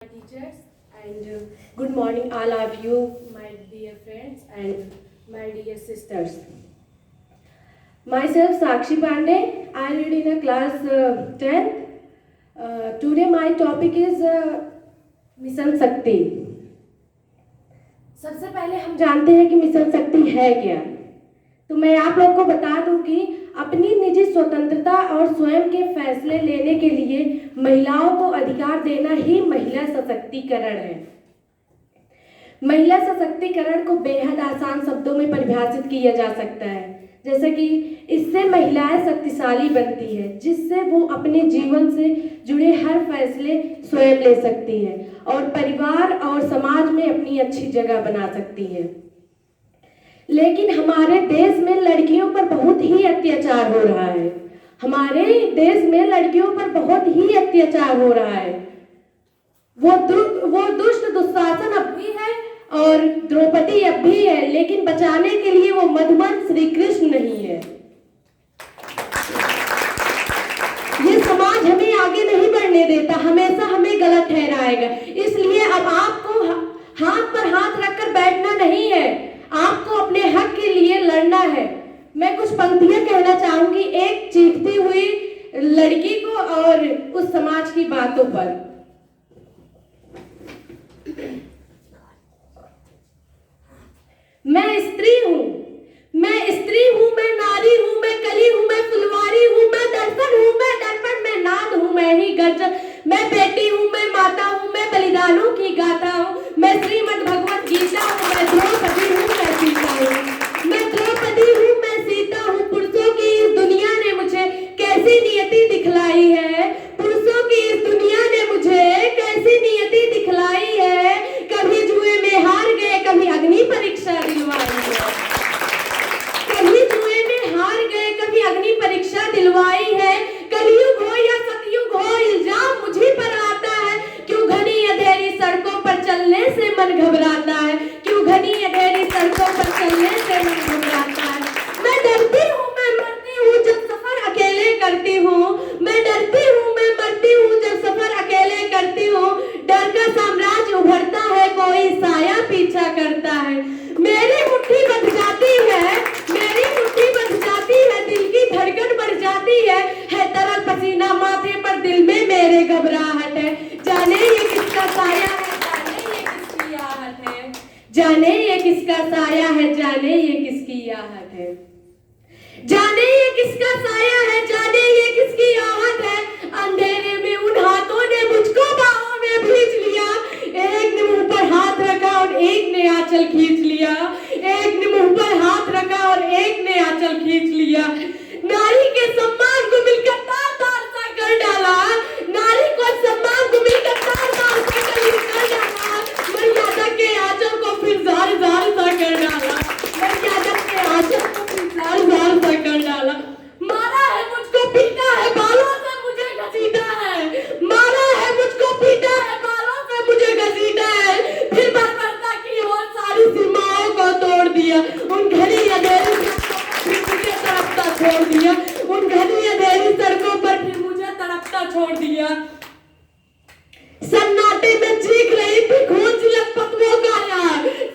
Teachers and good morning all of you, my dear friends and my dear sisters. Myself Sakshi Pandey. I read in a class 10th. Today my topic is mission शक्ति. सबसे पहले हम जानते हैं कि mission शक्ति है क्या. तो मैं आप लोग को बता दूं कि अपनी निजी स्वतंत्रता और स्वयं के फैसले लेने के लिए महिलाओं को अधिकार देना ही महिला सशक्तिकरण है. महिला सशक्तिकरण को बेहद आसान शब्दों में परिभाषित किया जा सकता है, जैसे कि इससे महिलाएं शक्तिशाली बनती है, जिससे वो अपने जीवन से जुड़े हर फैसले स्वयं ले सकती है और परिवार और समाज में अपनी अच्छी जगह बना सकती है. लेकिन हमारे देश में लड़कियों पर बहुत ही अत्याचार हो रहा है. हमारे देश में लड़कियों पर बहुत ही अत्याचार हो रहा है. वो दुष्ट दुशासन अब भी है और द्रौपदी अब भी है, लेकिन बचाने के लिए वो मधुमन श्री कृष्ण नहीं है. ये समाज हमें आगे नहीं बढ़ने देता, हमेशा हमें गलत ठहराएगा. इसलिए अब आपको हाथ पर हाथ रखकर बैठना नहीं है, आपको अपने हक के लिए लड़ना है. मैं कुछ पंक्तियां कहना चाहूंगी एक चीखती हुई लड़की को और उस समाज की बातों पर. मैं स्त्री हूँ, मैं नारी हूँ, मैं कली हूँ, मैं फुलवारी हूँ, मैं दर्पण हूँ, मैं दर्पण, मैं नाद हूँ, मैं ही गर्जन, मैं बेटी हूँ, मैं माता हूँ, मैं बलिदानों की गाथा हूँ, मैं श्रीमद् भगवत गीता हूँ, मैं द्रौपदी हूँ, मैं सीता हूँ, मैं द्रौपदी हूँ, मैं सीता हूँ. पुरुषों की इस दुनिया ने मुझे कैसी नियति दिखलाई है, पुरुषों की इस दुनिया ने मुझे कैसी नियति दिखलाई है. कभी जुए में हार गए, कभी अग्नि परीक्षा दिलवाई है, कभी जुए में हार गए, कभी अग्नि परीक्षा दिलवाई है. कलयुग हो या सतयुग हो, इल्जाम मुझे पर आता है. क्यों घनी अंधेरी सड़कों पर चलने से मन घबराता है, क्यों घनी अंधेरी सड़कों पर चलने से मन घबराता है. मैं डरती हूँ, मैं मरती हूँ जब सफर अकेले करती हूँ, मैं डरती हूँ, मैं मरती हूँ जब सफर अकेले करती हूँ. डर का साम्राज्य उभरता है, कोई साया पीछा करता है. मेरी मुट्ठी बंध जाती है, मेरी मुट्ठी बंध जाती है, दिल की धड़कन बढ़ जाती है तरल पसीना माथे पर, दिल में मेरे घबराहट है. जाने ये किसका साया है, जाने ये किसकी आहट है, जाने ये किसका साया है, जाने ये किसकी आहट है, जाने ये किसका साया है, जाने ये किसकी आहट है. अंधेरे में उन हाथों ने मुझको बाहों में भींच लिया, एक ने मुंह पर हाथ रखा और एक ने आंचल खींच लिया, एक ने मुंह पर हाथ रखा और एक ने आंचल खींच लिया. नारी के सम्मान को मिलकर तार तार सा कर डाला, नारी को सम्मान को मिलकर तार तार सा कर डाला. मर्यादा के आंचल को फिर जार जार सा कर डाला, मर्यादा के आंचल को फिर जार जार सा कर डाला. मारा है मुझको, पीटा है, बालों से मुझे घसीटा है, मारा है मुझको, पीटा है, बालों से मुझे घसीटा है. फिर बर्बरता की और सारी सीमाओं को तोड़ दिया, उन घनी अंधेरी मुझे तड़पता छोड़ दिया, उन घनी अंधेरी सड़कों पर फिर मुझे तड़पता छोड़ दिया. सन्नाटे में चीख रही थी खून से लथपथ वो काया,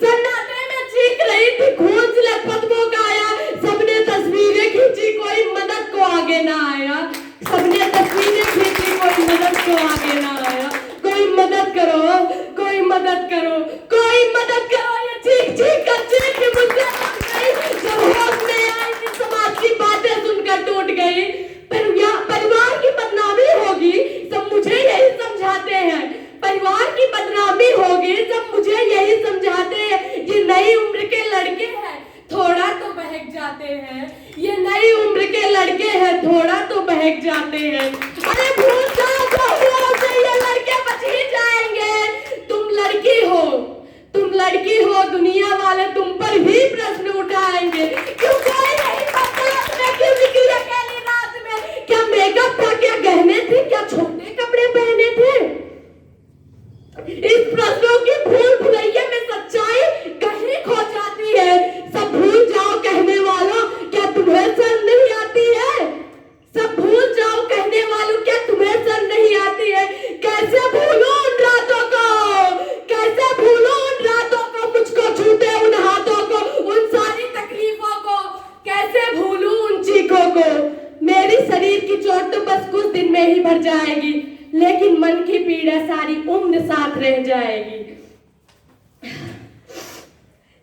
सन्नाटे में चीख रही थी खून से लथपथ वो काया. सबने तस्वीरें खींची, कोई मदद को आगे ना आया, सबने तस्वीरें खींची, कोई मदद को आगे ना आया. कोई मदद करो, कोई मदद करो, कोई मदद करो. ये चीख चीख कर चीख मुझसे जब होश में आई, समाज की बातें सुनकर टूट गई. परिवार की बदनामी होगी, सब मुझे यही समझाते हैं, परिवार की बदनामी होगी, सब मुझे यही समझाते हैं. ये नई उम्र के लड़के हैं, थोड़ा तो बहक जाते हैं, ये नई उम्र के लड़के हैं, थोड़ा तो बहक जाते हैं. अरे भूल जाओ तो ये लड़के बच ही जाएंगे. तुम लड़की हो, तुम लड़की हो, दुनिया वाले तुम पर भी प्रश्न उठाएंगे. क्यों कोई नहीं बता, क्यों निकली अकेली रात में, क्या मेकअप था, क्या गहने थे, क्या छोटे कपड़े पहने थे. इस प्रश्नों की भूल भुलैया में सच्चाई कहीं खो जाती है. सब भूल जाओ कहने वालों, क्या तुम्हें शर्म नहीं आती है, सब भूल जाओ कहने वालों, क्या तुम्हें शर्म नहीं आती है. कैसे भूलो उन रातों को मन की पीड़ा सारी उम्र साथ रह जाएगी।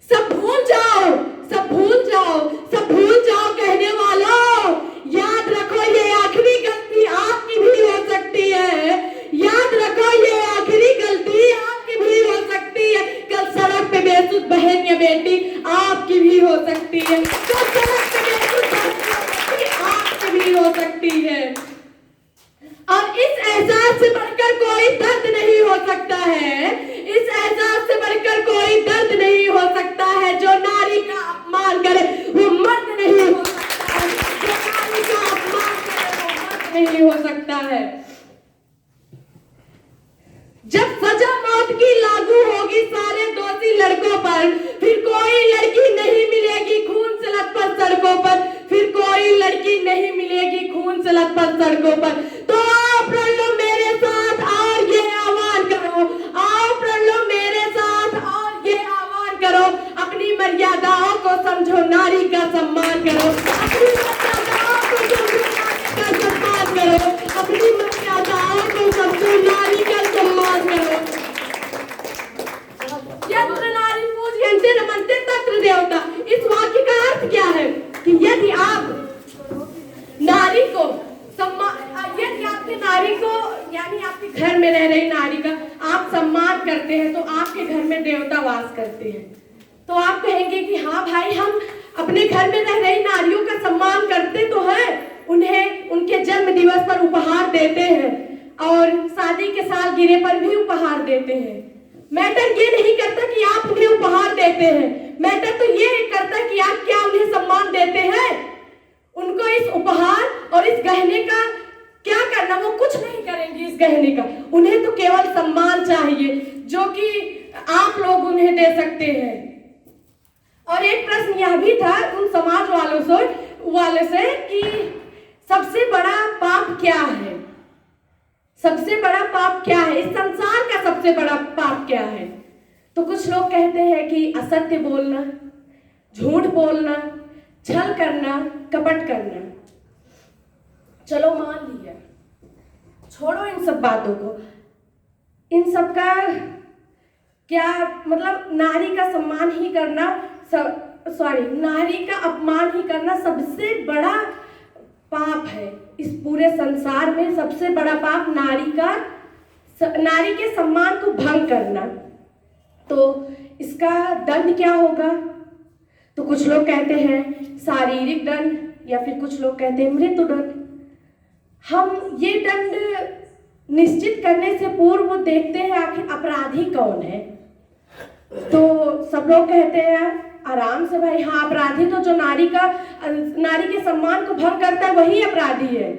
सब भूल जाओ, सब भूल जाओ, सब भूल जाओ कहने वालों, याद रखो ये आखिरी गलती आपकी भी हो सकती है। याद रखो ये आखिरी गलती आपकी भी हो सकती है। कल सड़क पे बेसुध बहन या बेटी आपकी भी हो सकती है। कल सड़क पे बेसुध आपकी भी हो सकती है। और इस एहसास से बढ़कर कोई दर्द नहीं हो सकता है। इस एहसास से बढ़कर कोई दर्द नहीं हो सकता है। जो नारी का अपमान करे वो मर्द नहीं हो सकता है। जो नारी का अपमान करे वो मर्द नहीं हो सकता है। जब सजा मौत की लागू होगी सारे दोषी लड़कों पर, फिर कोई लड़की नहीं मिलेगी खून से लथपथ सड़कों पर। फिर कोई लड़की नहीं मिलेगी खून से लथपथ सड़कों पर। तो आओ प्रण लो मेरे साथ और ये आह्वान करो, आओ प्रण लो मेरे साथ और ये आह्वान करो, अपनी मर्यादाओं को समझो, नारी का सम्मान करो। अपनी मर्यादाओं को समझो, नारी का सम्मान करो। अपनी मर्यादाओं को समझो, नारी का सम्मान करो। यत्र नारी पूज्यन्ते रमन्ते तत्र देवता। इस वाक्य का अर्थ क्या है कि यदि आप नारी को सम्मान, यदि आपके नारी को यानी आपके घर में रह रही नारी का आप सम्मान करते हैं तो आपके घर में देवता वास करते हैं। तो आप कहेंगे कि हाँ भाई, हम अपने घर में रह रही नारियों का सम्मान करते तो हैं, उन्हें उनके जन्म दिवस पर उपहार देते हैं और शादी के सालगिरह पर भी उपहार देते हैं। मैटर ये नहीं करता कि आप उन्हें उपहार देते हैं, मैटर तो ये करता है कि आप क्या उन्हें सम्मान देते हैं। उनको इस उपहार और इस गहने का क्या करना, वो कुछ नहीं करेंगी इस गहने का। उन्हें तो केवल सम्मान चाहिए जो कि आप लोग उन्हें दे सकते हैं। और एक प्रश्न यह भी था उन समाज वालों से कि सबसे बड़ा पाप क्या है? सबसे बड़ा पाप क्या है? इस संसार का सबसे बड़ा पाप क्या है? तो कुछ लोग कहते हैं कि असत्य बोलना, झूठ बोलना, छल करना, कपट करना। चलो मान लिया, छोड़ो इन सब बातों को। इन सब का क्या मतलब? नारी का सम्मान ही करना, नारी का अपमान ही करना सबसे बड़ा पाप है। इस पूरे संसार में सबसे बड़ा पाप नारी के सम्मान को भंग करना। तो इसका दंड क्या होगा? तो कुछ लोग कहते हैं शारीरिक दंड या फिर कुछ लोग कहते हैं मृत्युदंड। हम ये दंड निश्चित करने से पूर्व देखते हैं आखिर अपराधी कौन है। तो सब लोग कहते हैं आराम से भाई, हाँ अपराधी तो जो नारी के सम्मान को भंग करता है वही अपराधी है।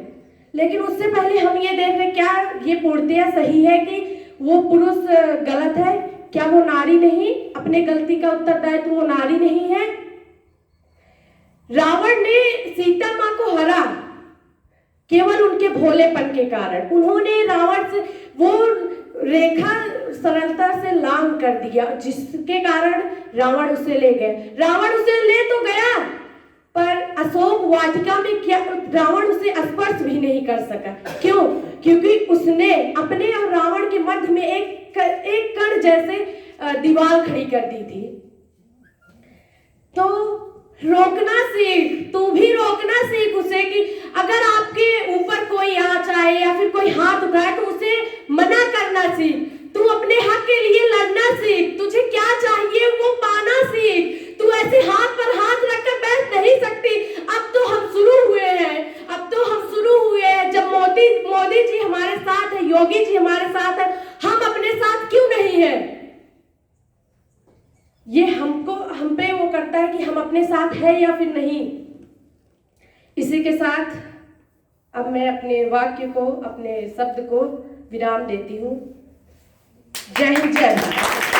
लेकिन उससे पहले हम ये देख रहे क्या ये पूर्णतया सही है कि वो पुरुष गलत है? क्या वो नारी नहीं? अपने गलती का उत्तरदायित्व वो नारी नहीं है? रावण ने सीता माँ को हरा केवल उनके भोलेपन के कारण। उन्होंने रावण से वो रेखा सरलता से लांघ कर दिया जिसके कारण रावण उसे ले गए। रावण उसे ले तो गया पर अशोक वाटिका में क्या रावण उसे स्पर्श भी नहीं कर सका। क्यों? क्योंकि उसने अपने और रावण के मध्य में एक कण जैसे दीवार खड़ी कर दी थी। तो रोकना सीख, तू भी रोकना सीख उसे कि अगर आपके ऊपर कोई आंच आए या फिर कोई हाथ उठाए तो उसे मना करना सीख। तू अपने हक के लिए लड़ना सीख। तुझे क्या चाहिए वो पाना सीख। तू ऐसे हाथ पर हाथ रखकर बैठ नहीं सकती। अब तो हम शुरू हुए हैं, अब तो हम शुरू हुए हैं। जब मोदी जी हमारे साथ है, योगी जी हमारे साथ है, हम अपने साथ क्यों नहीं है? ये हम पे वो करता है कि हम अपने साथ है या फिर नहीं। इसी के साथ अब मैं अपने वाक्य को, अपने शब्द को विराम देती हूँ। जय हिंद, जय भारत।